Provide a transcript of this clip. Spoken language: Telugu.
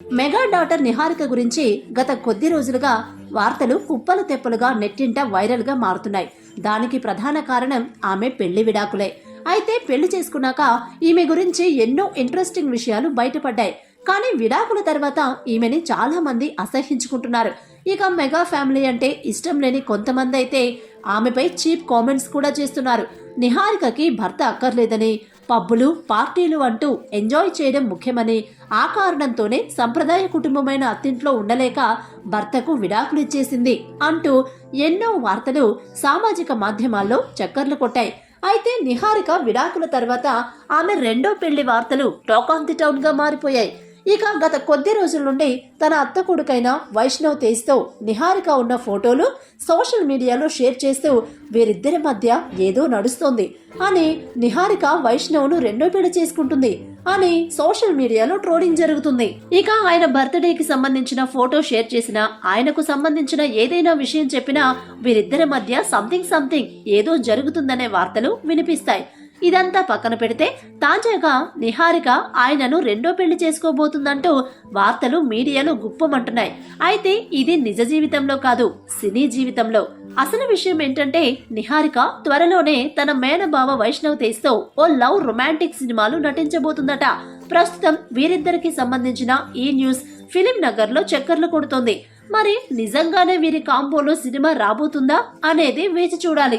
మెగా డాటర్ నిహారిక గురించి గత కొద్ది రోజులుగా వార్తలు కుప్పలు తెప్పలుగా నెట్టింట వైరల్ గా మారుతున్నాయి. దానికి ప్రధాన కారణం ఆమె పెళ్లి విడాకులే. అయితే పెళ్లి చేసుకున్నాక ఈమె గురించి ఎన్నో ఇంట్రెస్టింగ్ విషయాలు బయటపడ్డాయి. కానీ విడాకుల తర్వాత ఈమెని చాలా మంది అసహ్యించుకుంటున్నారు. ఇక మెగా ఫ్యామిలీ అంటే ఇష్టం లేని కొంతమంది అయితే ఆమెపై చీప్ కామెంట్స్ కూడా చేస్తున్నారు. నిహారికకి భర్త అక్కర్లేదని, పబ్బులు పార్టీలు అంటూ ఎంజాయ్ చేయడం ముఖ్యమని, ఆ కారణంతోనే సంప్రదాయ కుటుంబమైన అత్తింట్లో ఉండలేక భర్తకు విడాకులిచ్చేసింది అంటూ ఎన్నో వార్తలు సామాజిక మాధ్యమాల్లో చక్కర్లు కొట్టాయి. అయితే నిహారిక విడాకుల తర్వాత ఆమె రెండో పెళ్లి వార్తలు టాక్ ఆఫ్ ది టౌన్ గా మారిపోయాయి. ఇక గత కొద్ది రోజుల నుండి తన అత్త కొడుకైన వైష్ణవ్ తేజ్తో నిహారిక ఉన్న ఫోటోలు సోషల్ మీడియాలో షేర్ చేస్తూ వీరిద్దరి మధ్య ఏదో నడుస్తోంది అని, నిహారిక వైష్ణవ్ను రెండో పెళ్లి చేసుకుంటుంది అని సోషల్ మీడియాలో ట్రోలింగ్ జరుగుతుంది. ఇక ఆయన బర్త్డేకి సంబంధించిన ఫోటో షేర్ చేసినా, ఆయనకు సంబంధించిన ఏదైనా విషయం చెప్పినా వీరిద్దరి మధ్య సంథింగ్ ఏదో జరుగుతుందనే వార్తలు వినిపిస్తాయి. ఇదంతా పక్కన పెడితే తాజాగా నిహారిక ఆయనను రెండో పెళ్లి చేసుకోబోతుందంటూ వార్తలు మీడియాలో గుప్పమంటున్నాయి. అయితే ఇది నిజ జీవితంలో కాదు, సినీ జీవితంలో. అసలు విషయం ఏంటంటే నిహారిక త్వరలోనే తన మేనబావ వైష్ణవ్ తేజ్తో ఓ లవ్ రొమాంటిక్ సినిమాలు నటించబోతుందట. ప్రస్తుతం వీరిద్దరికి సంబంధించిన ఈ న్యూస్ ఫిలిం నగర్ లో చక్కర్లు కొడుతోంది. మరి నిజంగానే వీరి కాంబోలో సినిమా రాబోతుందా అనేది వేచి చూడాలి.